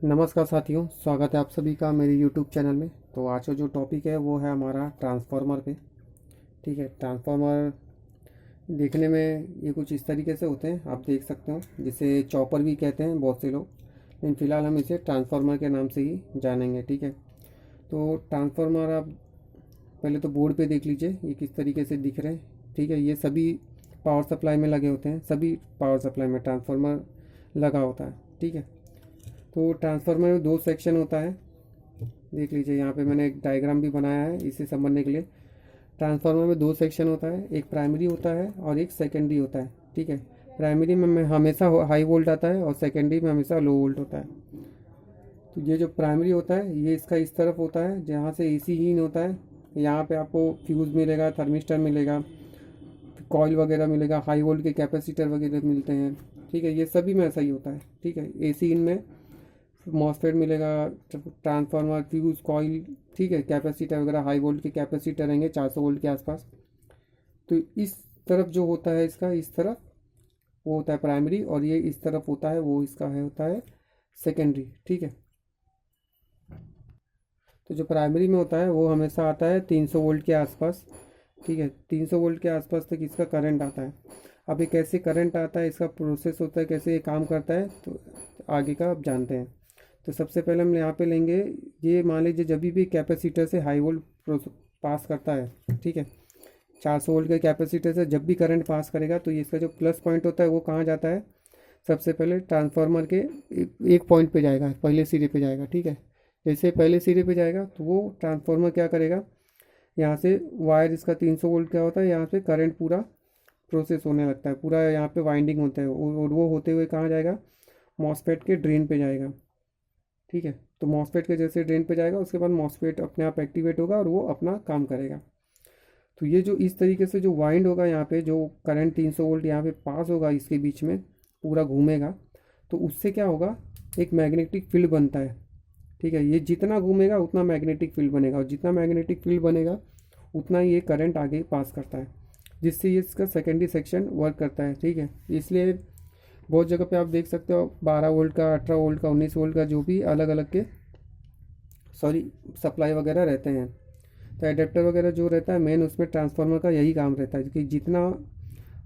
नमस्कार साथियों, स्वागत है आप सभी का मेरे यूट्यूब चैनल में। तो आज का जो टॉपिक है वो है हमारा ट्रांसफार्मर पे। ठीक है, ट्रांसफार्मर देखने में ये कुछ इस तरीके से होते हैं, आप देख सकते हो, जिसे चॉपर भी कहते हैं बहुत से लोग, लेकिन फ़िलहाल हम इसे ट्रांसफार्मर के नाम से ही जानेंगे। ठीक है, तो ट्रांसफार्मर आप पहले तो बोर्ड पे देख लीजिए ये किस तरीके से दिख रहे हैं। ठीक है, ये सभी पावर सप्लाई में लगे होते हैं, सभी पावर सप्लाई में ट्रांसफार्मर लगा होता है। ठीक है, तो ट्रांसफार्मर में दो सेक्शन होता है, देख लीजिए यहाँ पे मैंने एक डायग्राम भी बनाया है इसे समझने के लिए। ट्रांसफार्मर में दो सेक्शन होता है, एक प्राइमरी होता है और एक सेकेंडरी होता है। ठीक है, प्राइमरी में हमेशा हाई वोल्ट आता है और सेकेंडरी में हमेशा लो वोल्ट होता है। तो ये जो प्राइमरी होता है ये इसका इस तरफ होता है जहाँ से एसी हीन होता है। यहाँ पे आपको फ्यूज़ मिलेगा, थर्मिस्टर मिलेगा, कॉइल वगैरह मिलेगा, हाई वोल्ट के कैपेसिटर वगैरह मिलते हैं। ठीक है, ये सभी में ऐसा ही होता है। ठीक है, एसी इनमें मॉसफेट मिलेगा, ट्रांसफार्मर, फ्यूज, कॉइल, ठीक है, कैपेसिटर वगैरह, हाई वोल्ट के कैपेसिटर रहेंगे 400 वोल्ट के आसपास। तो इस तरफ जो होता है इसका इस तरफ वो होता है प्राइमरी, और ये इस तरफ होता है वो इसका है होता है सेकेंडरी। ठीक है, तो जो प्राइमरी में होता है वो हमेशा आता है 300 वोल्ट के आसपास। ठीक है, 300 वोल्ट के आसपास तक इसका करंट आता है। अब ये कैसे करंट आता है, इसका प्रोसेस होता है, कैसे ये काम करता है, तो आगे का आप जानते हैं। तो सबसे पहले हम यहाँ पे लेंगे, ये मान लीजिए जब भी कैपेसिटर से हाई वोल्ट पास करता है। ठीक है, 400 वोल्ट के कैपेसिटर से जब भी करंट पास करेगा तो ये इसका जो प्लस पॉइंट होता है वो कहाँ जाता है, सबसे पहले ट्रांसफार्मर के एक पॉइंट पे जाएगा, पहले सिरे पे जाएगा। ठीक है, जैसे पहले सिरे पे जाएगा तो वो ट्रांसफार्मर क्या करेगा, यहाँ से वायर, इसका 300 वोल्ट क्या होता है, यहाँ से करंट पूरा प्रोसेस होने लगता है, पूरा यहाँ पे वाइंडिंग होता है, और वो होते हुए कहाँ जाएगा, मॉसफेट के ड्रेन पे जाएगा। ठीक है, तो मॉसफेट के जैसे ड्रेन पे जाएगा उसके बाद मॉसफेट अपने आप एक्टिवेट होगा और वो अपना काम करेगा। तो ये जो इस तरीके से जो वाइंड होगा, यहाँ पे जो करंट 300 वोल्ट यहाँ पे पास होगा, इसके बीच में पूरा घूमेगा, तो उससे क्या होगा, एक मैग्नेटिक फील्ड बनता है। ठीक है, ये जितना घूमेगा उतना मैग्नेटिक फील्ड बनेगा, और जितना मैग्नेटिक फील्ड बनेगा उतना ही ये करंट आगे पास करता है, जिससे ये इसका सेकेंडरी सेक्शन वर्क करता है। ठीक है, इसलिए बहुत जगह पे आप देख सकते हो 12 वोल्ट का, 18 वोल्ट का, 19 वोल्ट का, जो भी अलग अलग के सप्लाई वगैरह रहते हैं। तो एडेप्टर वगैरह जो रहता है मेन, उसमें ट्रांसफार्मर का यही काम रहता है कि जितना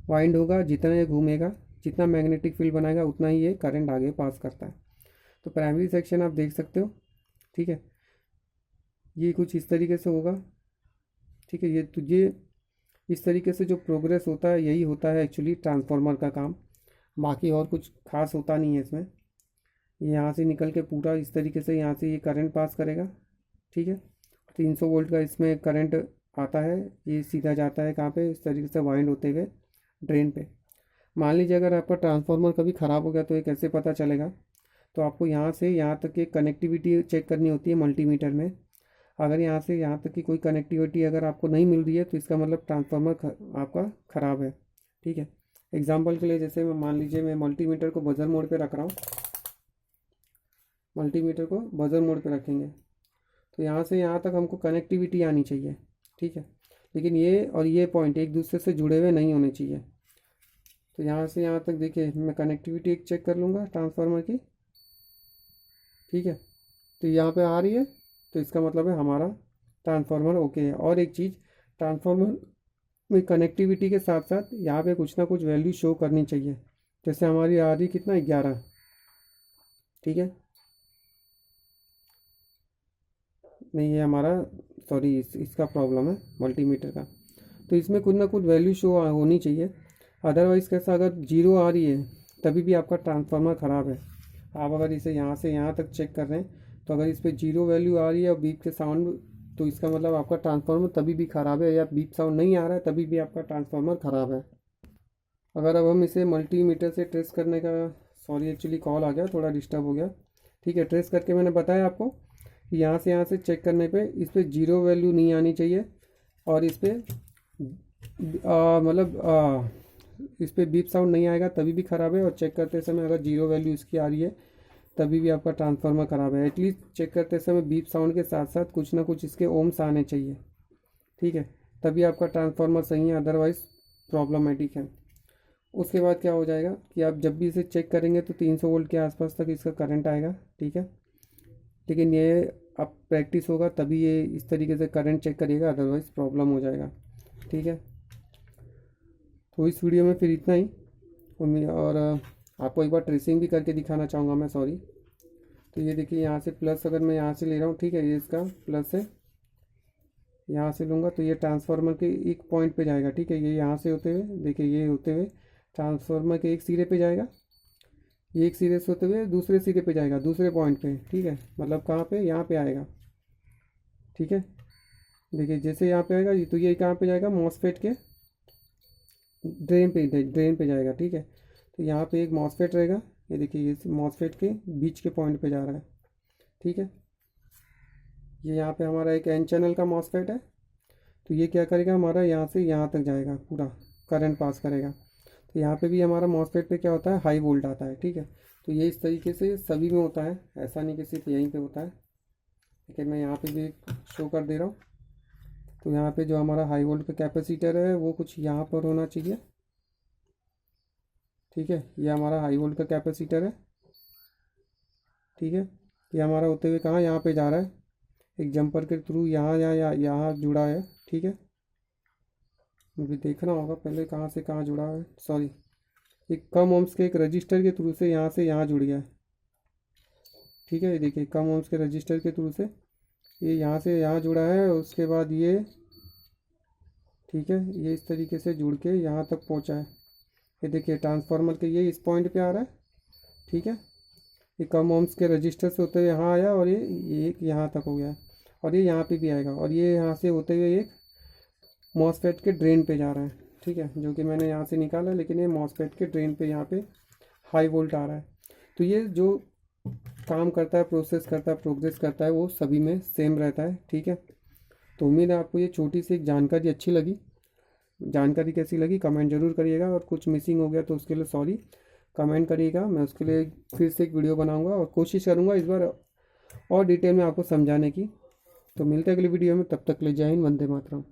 वाइंड होगा, जितना ये घूमेगा, जितना मैग्नेटिक फील्ड बनाएगा उतना ही ये करंट आगे पास करता है। तो प्राइमरी सेक्शन आप देख सकते हो। ठीक है, ये कुछ इस तरीके से होगा। ठीक है, ये इस तरीके से जो प्रोग्रेस होता है यही होता है एक्चुअली ट्रांसफार्मर का काम, बाकी और कुछ खास होता नहीं है इसमें। यहाँ से निकल के पूरा इस तरीके से यहाँ से ये करंट पास करेगा। ठीक है, 300 वोल्ट का इसमें करंट आता है, ये सीधा जाता है कहाँ पे, इस तरीके से वाइंड होते हुए ड्रेन पे। मान लीजिए अगर आपका ट्रांसफार्मर कभी ख़राब हो गया तो ये कैसे पता चलेगा, तो आपको यहाँ से यहाँ तक की कनेक्टिविटी चेक करनी होती है मल्टीमीटर में। अगर यहाँ से यहाँ तक की कोई कनेक्टिविटी अगर आपको नहीं मिल रही है तो इसका मतलब ट्रांसफार्मर आपका ख़राब है। ठीक है, एग्जाम्पल के लिए जैसे मैं मान लीजिए मैं मल्टीमीटर को बजर मोड पे रख रहा हूँ, मल्टीमीटर को बजर मोड पे रखेंगे तो यहाँ से यहाँ तक हमको कनेक्टिविटी आनी चाहिए। ठीक है, लेकिन ये और ये पॉइंट एक दूसरे से जुड़े हुए नहीं होने चाहिए। तो यहाँ से यहाँ तक देखिए मैं कनेक्टिविटी एक चेक कर लूँगा ट्रांसफार्मर की। ठीक है, तो यहाँ पे आ रही है, तो इसका मतलब है हमारा ट्रांसफार्मर ओके है। और एक चीज़, ट्रांसफार्मर में कनेक्टिविटी के साथ साथ यहाँ पे कुछ ना कुछ वैल्यू शो करनी चाहिए। जैसे हमारी आ रही कितना, 11। ठीक है, नहीं ये हमारा, सॉरी इसका प्रॉब्लम है मल्टीमीटर का, तो इसमें कुछ ना कुछ वैल्यू शो होनी चाहिए। अदरवाइज़ कैसा, अगर जीरो आ रही है तभी भी आपका ट्रांसफार्मर ख़राब है। आप अगर इसे यहाँ से यहाँ तक चेक कर रहे हैं तो अगर इस पर जीरो वैल्यू आ रही है और बीप के साउंड, तो इसका मतलब आपका ट्रांसफार्मर तभी भी ख़राब है, या बीप साउंड नहीं आ रहा है तभी भी आपका ट्रांसफार्मर ख़राब है। अगर अब हम इसे मल्टीमीटर से ट्रेस करने का, सॉरी एक्चुअली कॉल आ गया, थोड़ा डिस्टर्ब हो गया। ठीक है, ट्रेस करके मैंने बताया आपको कि यहाँ से चेक करने पे इस पर जीरो वैल्यू नहीं आनी चाहिए, और इस पर मतलब इस पर बीप साउंड नहीं आएगा तभी भी ख़राब है, और चेक करते समय अगर जीरो वैल्यू इसकी आ रही है तभी भी आपका ट्रांसफार्मर ख़राब है। एटलीस्ट चेक करते समय बीप साउंड के साथ साथ कुछ ना कुछ इसके ओम्स आने चाहिए। ठीक है, तभी आपका ट्रांसफार्मर सही है, अदरवाइज़ प्रॉब्लमेटिक है। उसके बाद क्या हो जाएगा कि आप जब भी इसे चेक करेंगे तो 300 वोल्ट के आसपास तक इसका करंट आएगा। ठीक है, लेकिन ये अब प्रैक्टिस होगा तभी ये इस तरीके से करंट चेक करिएगा, अदरवाइज़ प्रॉब्लम हो जाएगा। ठीक है, तो इस वीडियो में फिर इतना ही। और आपको एक बार ट्रेसिंग भी करके दिखाना चाहूँगा मैं, सॉरी। तो ये देखिए यहाँ से प्लस अगर मैं यहाँ से ले रहा हूँ, ठीक है, ये इसका प्लस है, यहाँ से लूँगा तो ये ट्रांसफार्मर के एक पॉइंट पे जाएगा। ठीक है, ये यहाँ से होते हुए देखिए, ये होते हुए ट्रांसफार्मर के एक सिरे पे जाएगा, ये एक सिरे से होते हुए दूसरे सिरे पे जाएगा, दूसरे पॉइंट पे। ठीक है, मतलब कहाँ पे, यहाँ पे आएगा। ठीक है, देखिए जैसे यहाँ पे आएगा तो ये कहाँ पे जाएगा, मॉसफेट के ड्रेन पे जाएगा। ठीक है, तो यहाँ पे एक मॉसफेट रहेगा, ये देखिए ये मॉसफेट के बीच के पॉइंट पे जा रहा है। ठीक है, ये यहाँ पे हमारा एक एन चैनल का मॉसफेट है, तो ये क्या करेगा, हमारा यहाँ से यहाँ तक जाएगा, पूरा करंट पास करेगा। तो यहाँ पे भी हमारा मॉसफेट पे क्या होता है, हाई वोल्ट आता है। ठीक है, तो ये इस तरीके से सभी में होता है, ऐसा नहीं कि सिर्फ यहीं पे होता है। लेकिन मैं यहाँ पे भी शो कर दे रहा हूँ। तो यहाँ पे जो हमारा हाई वोल्ट का कैपेसिटर है वो कुछ यहाँ पर होना चाहिए। ठीक है, ये हमारा हाई वोल्ट का कैपेसिटर है। ठीक है, ये हमारा होते हुए कहाँ, यहाँ पे जा रहा है, एक जंपर के थ्रू यहाँ जुड़ा है। ठीक है, मुझे देखना होगा पहले कहाँ से कहाँ जुड़ा है, सॉरी, एक कम ओम्स के एक रजिस्टर के थ्रू से यहाँ जुड़ गया है। ठीक है, ये देखिए कम ओम्स के रजिस्टर के थ्रू से ये यहाँ से यहाँ जुड़ा है, उसके बाद ये, ठीक है, ये इस तरीके से जुड़ के यहाँ तक पहुँचा है। ये देखिए ट्रांसफार्मर के ये इस पॉइंट पे आ रहा है। ठीक है, ये कम ओम्स के रजिस्टर से होते हुए यहाँ आया और ये एक यहाँ तक हो गया है, और ये यहाँ पे भी आएगा, और ये यहाँ से होते हुए एक मॉसफेट के ड्रेन पे जा रहा है। ठीक है, जो कि मैंने यहाँ से निकाला, लेकिन ये मॉसफेट के ड्रेन पे यहाँ पे हाई वोल्ट आ रहा है। तो ये जो काम करता है, प्रोसेस करता है, प्रोग्रेस करता है, वो सभी में सेम रहता है। ठीक है, तो उम्मीद है आपको ये छोटी सी एक जानकारी अच्छी लगी। जानकारी कैसी लगी कमेंट ज़रूर करिएगा, और कुछ मिसिंग हो गया तो उसके लिए सॉरी, कमेंट करिएगा, मैं उसके लिए फिर से एक वीडियो बनाऊंगा और कोशिश करूंगा इस बार और डिटेल में आपको समझाने की। तो मिलते हैं अगली वीडियो में, तब तक ले जय हिंद, वंदे मातरम।